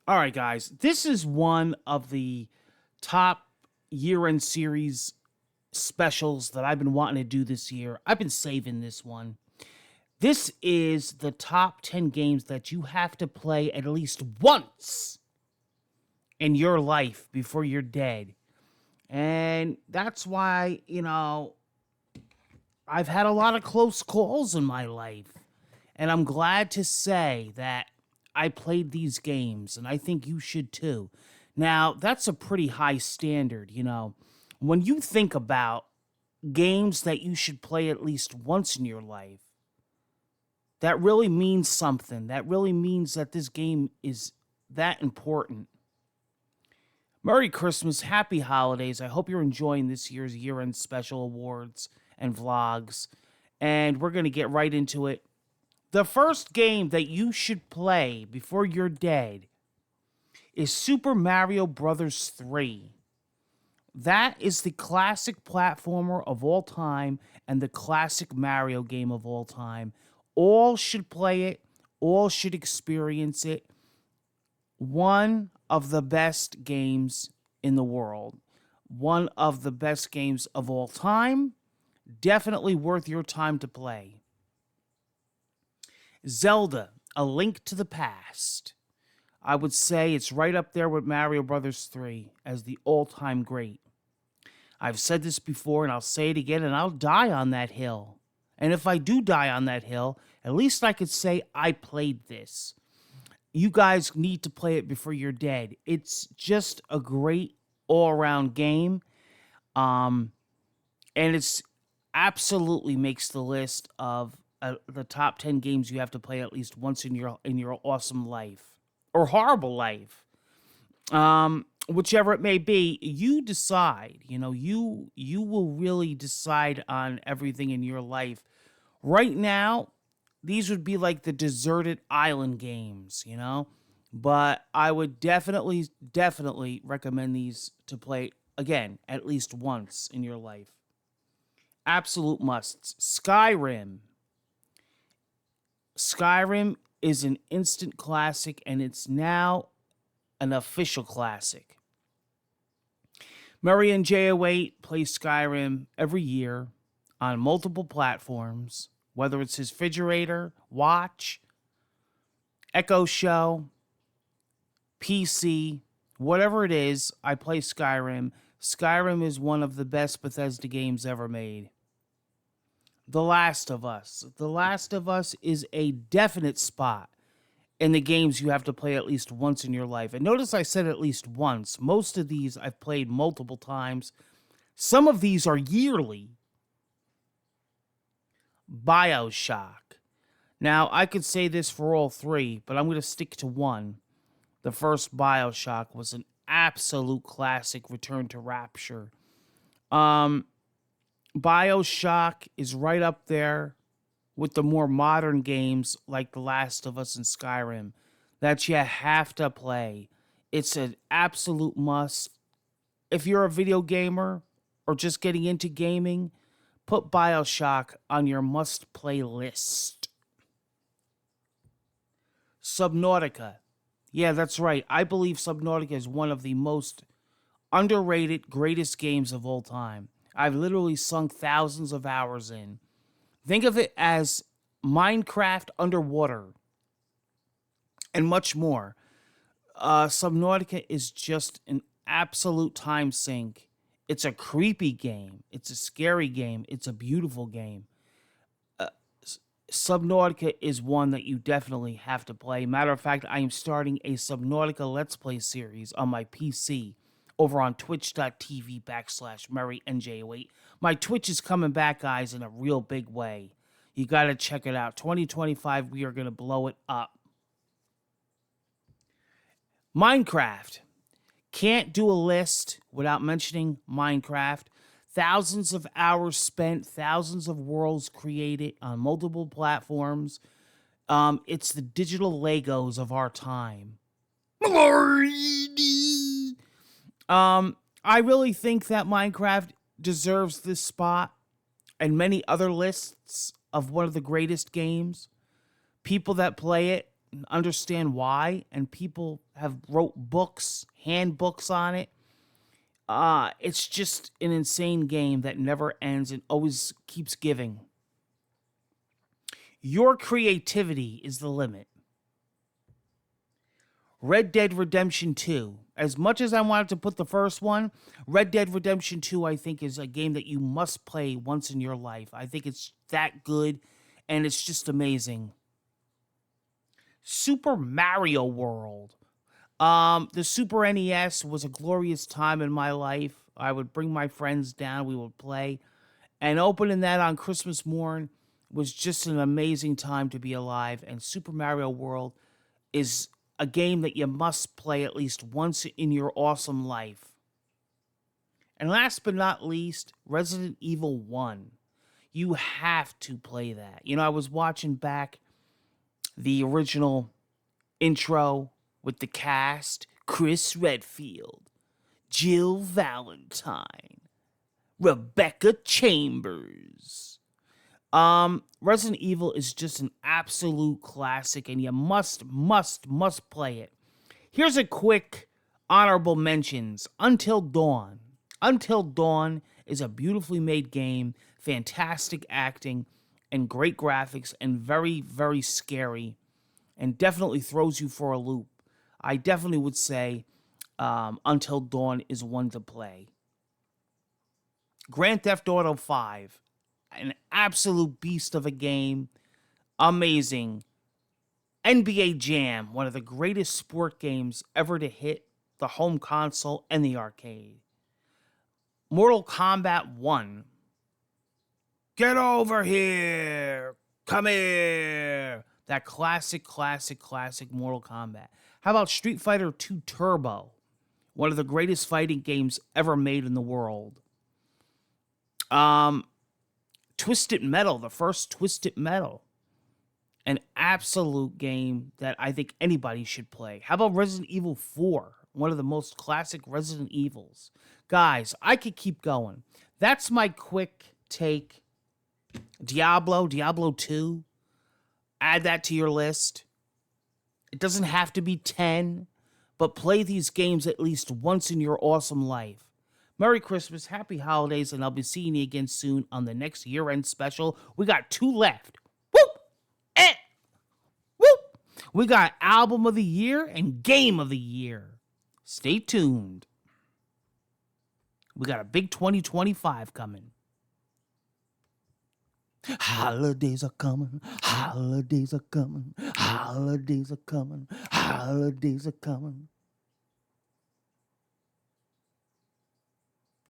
All right, guys. This is one of the top year-end series specials that I've been wanting to do this year. I've been saving this one. This is the top 10 games that you have to play at least once in your life before you're dead. And that's why, I've had a lot of close calls in my life. And I'm glad to say that I played these games, and I think you should too. Now, that's a pretty high standard. When you think about games that you should play at least once in your life, that really means something. That really means that this game is that important. Merry Christmas, happy holidays. I hope you're enjoying this year's year end special awards and vlogs. And we're going to get right into it. The first game that you should play before you're dead is Super Mario Bros. 3. That is the classic platformer of all time and the classic Mario game of all time. All should play it, all should experience it. One of the best games in the world. One of the best games of all time. Definitely worth your time to play. Zelda, A Link to the Past. I would say it's right up there with Mario Bros. 3 as the all-time great. I've said this before and I'll say it again, and I'll die on that hill. And if I do die on that hill, at least I could say I played this. You guys need to play it before you're dead. It's just a great all-around game. And it's absolutely makes the list of the top 10 games you have to play at least once in your awesome life or horrible life. Whichever it may be, you decide. You will really decide on everything in your life. Right now, these would be like the deserted island games. But I would definitely recommend these to play again at least once in your life. Absolute musts. Skyrim. Skyrim is an instant classic, and it's now an official classic. Murray and J08 play Skyrim every year on multiple platforms, whether it's his refrigerator, watch, Echo Show, PC, whatever it is, I play Skyrim. Skyrim is one of the best Bethesda games ever made. The Last of Us. The Last of Us is a definite spot in the games you have to play at least once in your life. And notice I said at least once. Most of these I've played multiple times. Some of these are yearly. BioShock. Now, I could say this for all three, but I'm going to stick to one. The first BioShock was an absolute classic, Return to Rapture. BioShock is right up there with the more modern games like The Last of Us and Skyrim that you have to play. It's an absolute must. If you're a video gamer or just getting into gaming, put BioShock on your must-play list. Subnautica. Yeah, that's right. I believe Subnautica is one of the most underrated, greatest games of all time. I've literally sunk thousands of hours in. Think of it as Minecraft underwater and much more. Subnautica is just an absolute time sink. It's a creepy game. It's a scary game. It's a beautiful game. Subnautica is one that you definitely have to play. Matter of fact, I am starting a Subnautica Let's Play series on my PC over on twitch.tv/MurrayNJ08. My Twitch is coming back, guys, in a real big way. You got to check it out. 2025, we are going to blow it up. Minecraft. Can't do a list without mentioning Minecraft. Thousands of hours spent, thousands of worlds created on multiple platforms. It's the digital Legos of our time. I really think that Minecraft deserves this spot and many other lists of one of the greatest games. People that play it understand why, and people have wrote books, handbooks on it. It's just an insane game that never ends and always keeps giving. Your creativity is the limit. Red Dead Redemption 2. As much as I wanted to put the first one, Red Dead Redemption 2, I think, is a game that you must play once in your life. I think it's that good, and it's just amazing. Super Mario World. The Super NES was a glorious time in my life. I would bring my friends down, we would play. And opening that on Christmas morn was just an amazing time to be alive. And Super Mario World is a game that you must play at least once in your awesome life. And last but not least, Resident Evil 1. You have to play that. You know, I was watching back the original intro with the cast: Chris Redfield, Jill Valentine, Rebecca Chambers. Resident Evil is just an absolute classic, and you must play it. Here's a quick honorable mentions. Until Dawn. Until Dawn is a beautifully made game, fantastic acting, and great graphics, and very, very scary, and definitely throws you for a loop. I definitely would say Until Dawn is one to play. Grand Theft Auto 5, an absolute beast of a game, amazing. NBA Jam, one of the greatest sport games ever to hit the home console and the arcade. Mortal Kombat 1. Get over here! Come here! That classic Mortal Kombat. How about Street Fighter 2 Turbo? One of the greatest fighting games ever made in the world. Twisted Metal, the first Twisted Metal. An absolute game that I think anybody should play. How about Resident Evil 4? One of the most classic Resident Evils. Guys, I could keep going. That's my quick take. Diablo 2. Add that to your list. It doesn't have to be 10, but play these games at least once in your awesome life. Merry Christmas, Happy Holidays, and I'll be seeing you again soon on the next year-end special. We got 2 left. Whoop! Whoop! We got Album of the Year and Game of the Year. Stay tuned. We got a big 2025 coming. Holidays are coming, holidays are coming, holidays are coming, holidays are coming.